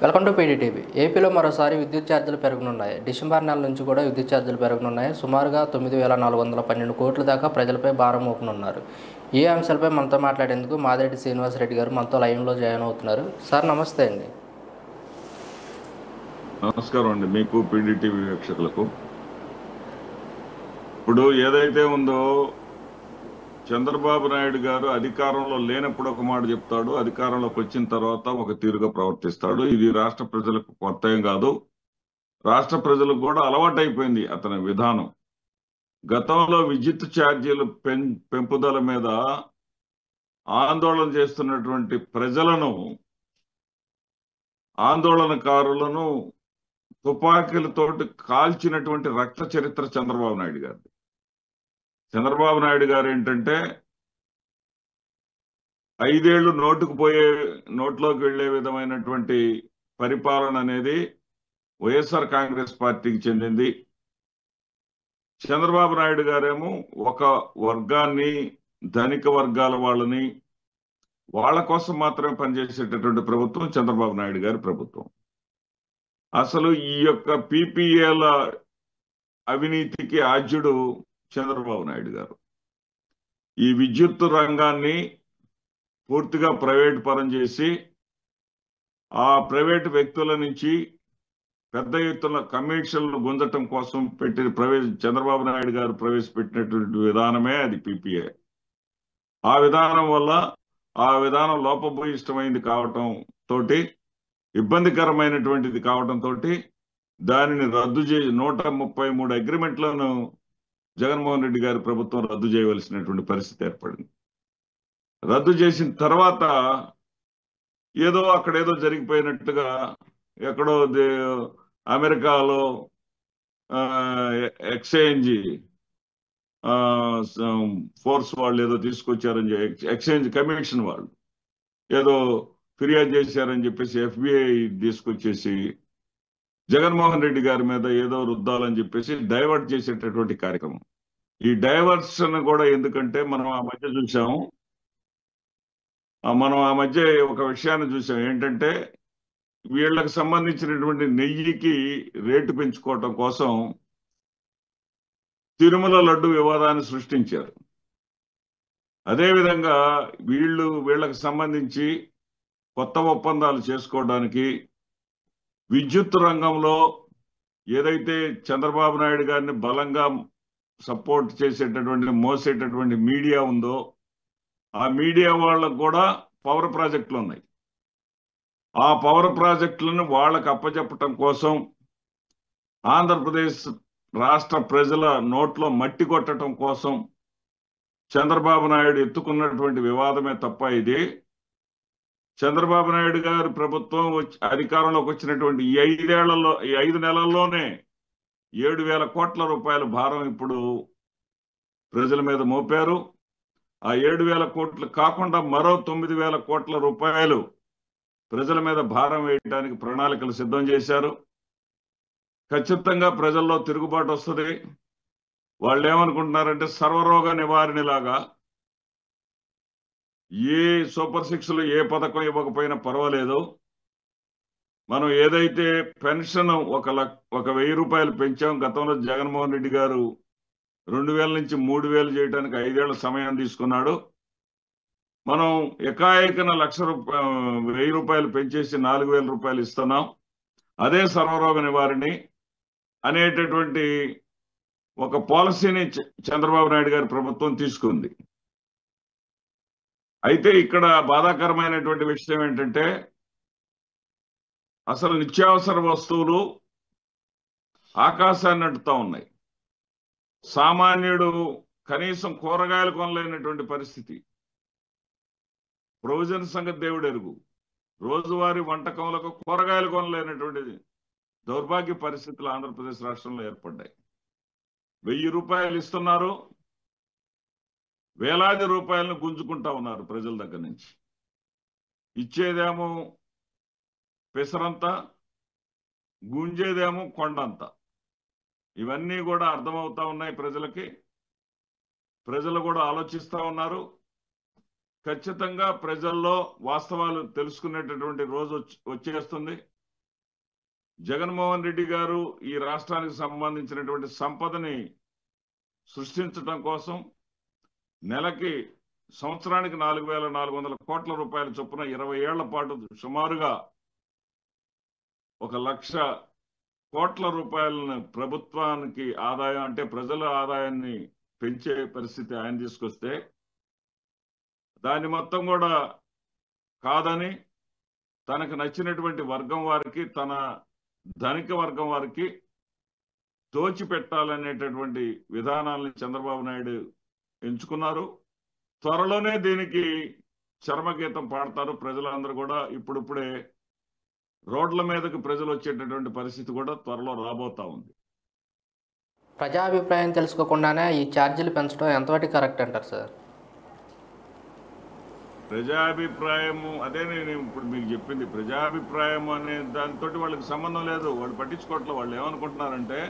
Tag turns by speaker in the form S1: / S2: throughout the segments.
S1: Welcome to PDTV. ఏపీలో మరోసారి విద్యుత్ ఛార్జీలు పెరగనున్నాయి. డిసెంబర్ నెల నుంచి కూడా విద్యుత్ ఛార్జీలు పెరగనున్నాయి. సుమారుగా 9,412 కోట్ల దాకా ప్రజలపై భారం మోపనున్నారు. ఈ అంశాలపై మనతో మాట్లాడేందుకు మాదిరెడ్డి శ్రీనివాసరెడ్డి గారు మనతో లైవ్లో జాయిన్ అవుతున్నారు. సార్ నమస్తే అండి.
S2: నమస్కారం అండి. మీకు పీడీటీవీ వీక్షకులకు. ఇప్పుడు ఏదైతే ఉందో చంద్రబాబు నాయుడు గారు అధికారంలో లేనప్పుడు ఒక మాట చెప్తాడు, అధికారంలోకి వచ్చిన తర్వాత ఒక తీరుగా ప్రవర్తిస్తాడు. ఇది రాష్ట్ర ప్రజలకు కొత్త ఏం కాదు, రాష్ట్ర ప్రజలకు కూడా అలవాటైపోయింది అతని విధానం. గతంలో విద్యుత్ ఛార్జీలు పెంపుదల మీద ఆందోళన చేస్తున్నటువంటి ప్రజలను, ఆందోళనకారులను తుపాకీలతోటి కాల్చినటువంటి రక్త చరిత్ర చంద్రబాబు నాయుడు గారు. చంద్రబాబు నాయుడు గారు ఏంటంటే 5 ఏళ్లు నోట్లోకి వెళ్లే విధమైనటువంటి పరిపాలన అనేది వైఎస్ఆర్ కాంగ్రెస్ పార్టీకి చెందింది. చంద్రబాబు నాయుడు గారేమో ఒక వర్గాన్ని, ధనిక వర్గాల వాళ్ళని, వాళ్ళ కోసం మాత్రమే పనిచేసేటటువంటి ప్రభుత్వం చంద్రబాబు నాయుడు గారి ప్రభుత్వం. అసలు ఈ యొక్క పీపీఏల అవినీతికి ఆద్యుడు చంద్రబాబు నాయుడు గారు. ఈ విద్యుత్ రంగాన్ని పూర్తిగా ప్రైవేట్ పరం చేసి, ఆ ప్రైవేట్ వ్యక్తుల నుంచి పెద్ద ఎత్తున కమిషన్లు గుంజటం కోసం చంద్రబాబు నాయుడు గారు ప్రవేశపెట్టినటువంటి విధానమే అది పీపీఏ. ఆ విధానం వల్ల, ఆ విధానం లోపభూయిష్టమైంది కావటం తోటి, ఇబ్బందికరమైనటువంటిది కావటంతో దానిని రద్దు చేసి 133 అగ్రిమెంట్లను జగన్మోహన్ రెడ్డి గారి ప్రభుత్వం రద్దు చేయవలసినటువంటి పరిస్థితి ఏర్పడింది. రద్దు చేసిన తర్వాత ఏదో అక్కడేదో జరిగిపోయినట్టుగా, ఎక్కడో అమెరికాలో ఎక్స్చేంజ్ ఫోర్స్ వాళ్ళు ఏదో తీసుకొచ్చారని, ఎక్స్చేంజ్ కమిషన్ వాళ్ళు ఏదో ఫిర్యాదు చేశారని చెప్పేసి FBI తీసుకొచ్చేసి జగన్మోహన్ రెడ్డి గారి మీద ఏదో రుద్దాలని చెప్పేసి డైవర్ట్ చేసేటటువంటి కార్యక్రమం. ఈ డైవర్షన్ కూడా ఎందుకంటే మనం ఆ మధ్య ఒక విషయాన్ని చూసాం. ఏంటంటే వీళ్ళకి సంబంధించినటువంటి నెయ్యికి రేటు పెంచుకోవటం కోసం తిరుమల లడ్డు వివాదాన్ని సృష్టించారు. అదేవిధంగా వీళ్ళకి సంబంధించి కొత్త ఒప్పందాలు చేసుకోవడానికి విద్యుత్ రంగంలో ఏదైతే చంద్రబాబు నాయుడు గారిని బలంగా సపోర్ట్ చేసేటటువంటి, మోసేటటువంటి మీడియా ఉందో, ఆ మీడియా వాళ్ళకు కూడా పవర్ ప్రాజెక్టులు ఉన్నాయి. ఆ పవర్ ప్రాజెక్టులను వాళ్ళకు అప్పచెప్పటం కోసం ఆంధ్రప్రదేశ్ రాష్ట్ర ప్రజల నోట్లో మట్టి కొట్టడం కోసం చంద్రబాబు నాయుడు ఎత్తుకున్నటువంటి వివాదమే తప్ప ఇది చంద్రబాబు నాయుడు గారి ప్రభుత్వం అధికారంలోకి వచ్చినటువంటి ఈ 5 నెలల్లోనే 7,000 కోట్ల రూపాయల భారం ఇప్పుడు ప్రజల మీద మోపారు. ఆ 7,000 కోట్లు కాకుండా మరో 9,000 కోట్ల రూపాయలు ప్రజల మీద భారం వేయడానికి ప్రణాళికలు సిద్ధం చేశారు. ఖచ్చితంగా ప్రజల్లో తిరుగుబాటు వస్తుంది. వాళ్ళు ఏమనుకుంటున్నారంటే సర్వరోగ నివారణలాగా ఏ సూపర్ 6లు ఏ పథకం ఇవ్వకపోయినా పర్వాలేదు, మనం ఏదైతే పెన్షన్ 1,000 రూపాయలు పెంచాం, గతంలో జగన్మోహన్ రెడ్డి గారు 2,000 నుంచి 3,000 చేయడానికి 5 ఏళ్ల సమయం తీసుకున్నాడు. మనం ఏకాఏకన 1,000 రూపాయలు పెంచేసి 4,000 రూపాయలు ఇస్తున్నాం. అదే సర్వరోగ నివారణి అనేటటువంటి ఒక పాలసీని చంద్రబాబు నాయుడు గారి ప్రభుత్వం తీసుకుంది. అయితే ఇక్కడ బాధాకరమైనటువంటి విషయం ఏంటంటే అసలు నిత్యావసర వస్తువులు ఆకాశాన్ని అంటుతా ఉన్నాయి. సామాన్యుడు కనీసం కూరగాయలు కొనలేనటువంటి పరిస్థితి. ప్రొవిజన్ సంగతి దేవుడు ఎరుగు. రోజువారీ వంటకములకు కూరగాయలు కొనలేనటువంటి దౌర్భాగ్య పరిస్థితులు ఆంధ్రప్రదేశ్ రాష్ట్రంలో ఏర్పడ్డాయి. 1,000 రూపాయలు ఇస్తున్నారు, వేలాది రూపాయలను గుంజుకుంటా ఉన్నారు ప్రజల దగ్గర నుంచి. ఇచ్చేదేమో పెసరంతా, గుంజేదేమో కొండంతా. ఇవన్నీ కూడా అర్థమవుతా ఉన్నాయి ప్రజలకి. ప్రజలు కూడా ఆలోచిస్తూ ఉన్నారు. ఖచ్చితంగా ప్రజల్లో వాస్తవాలు తెలుసుకునేటటువంటి రోజు వచ్చేస్తుంది. జగన్మోహన్ రెడ్డి గారు ఈ రాష్ట్రానికి సంబంధించినటువంటి సంపదని సృష్టించడం కోసం నెలకి సంవత్సరానికి 4,400 కోట్ల రూపాయల చొప్పున 20 ఏళ్ల పాటు సుమారుగా 1,00,000 కోట్ల రూపాయలను ప్రభుత్వానికి ఆదాయం అంటే ప్రజల ఆదాయాన్ని పెంచే పరిస్థితి ఆయన తీసుకొస్తే దాన్ని మొత్తం కూడా కాదని తనకు నచ్చినటువంటి వర్గం వారికి, తన ధనిక వర్గం వారికి దోచిపెట్టాలనేటటువంటి విధానాలను చంద్రబాబు నాయుడు ఎంచుకున్నారు. త్వరలోనే దీనికి చర్మగీతం పాడతారు. ప్రజలందరూ కూడా ఇప్పుడిప్పుడే రోడ్ల మీదకి ప్రజలు వచ్చేటటువంటి పరిస్థితి కూడా త్వరలో రాబోతా ఉంది.
S1: ప్రజాభిప్రాయం తెలుసుకోకుండానే ఈ ఛార్జీలు పెంచడం ఎంతవరకు కరెక్ట్ అంటారు సార్?
S2: ప్రజాభిప్రాయము అదే నేను ఇప్పుడు మీకు చెప్పింది. ప్రజాభిప్రాయం అనే దానితో వాళ్ళకి సంబంధం లేదు. వాళ్ళు పట్టించుకోవట్లేదు. వాళ్ళు ఏమనుకుంటున్నారంటే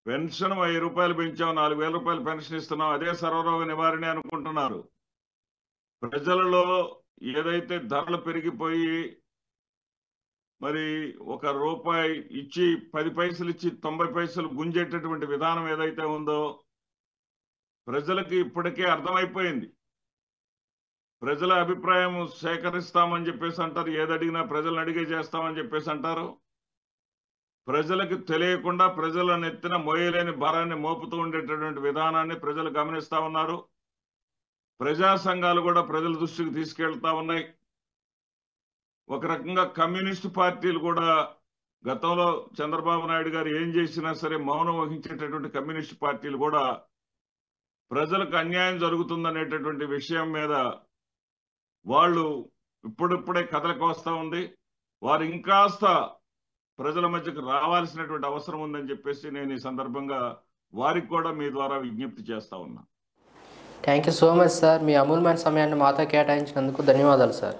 S2: పెన్షన్ 1000 రూపాయలు పెంచాం, 4,000 రూపాయలు పెన్షన్ ఇస్తున్నాం, అదే సర్వరోగ నివారణ అనుకుంటున్నారు. ప్రజలలో ఏదైతే ధరలు పెరిగిపోయి మరి 1 రూపాయి ఇచ్చి 10 పైసలు ఇచ్చి 90 పైసలు గుంజేటటువంటి విధానం ఏదైతే ఉందో ప్రజలకి ఇప్పటికే అర్థమైపోయింది. ప్రజల అభిప్రాయం సేకరిస్తామని చెప్పేసి అంటారు, ఏది అడిగినా ప్రజలను అడిగే చేస్తామని చెప్పేసి అంటారు. ప్రజలకు తెలియకుండా ప్రజల నెత్తిన మోయలేని భారాన్ని మోపుతూ ఉండేటటువంటి విధానాన్ని ప్రజలు గమనిస్తా ఉన్నారు. ప్రజా సంఘాలు కూడా ప్రజల దృష్టికి తీసుకెళ్తా ఉన్నాయి. ఒక రకంగా కమ్యూనిస్టు పార్టీలు కూడా గతంలో చంద్రబాబు నాయుడు గారు ఏం చేసినా సరే మౌనం వహించేటటువంటి కమ్యూనిస్టు పార్టీలు కూడా ప్రజలకు అన్యాయం జరుగుతుందనేటటువంటి విషయం మీద వాళ్ళు ఇప్పుడిప్పుడే కథలకు వస్తూ ఉంది. వారు ఇంకాస్త ప్రజల మధ్యకు రావాల్సినటువంటి అవసరం ఉందని చెప్పేసి నేను ఈ సందర్భంగా వారికి కూడా మీ ద్వారా విజ్ఞప్తి చేస్తా ఉన్నా.
S1: Thank you so much sir. మీ అమూల్యమైన సమయాన్ని మాతో కేటాయించినందుకు ధన్యవాదాలు సార్.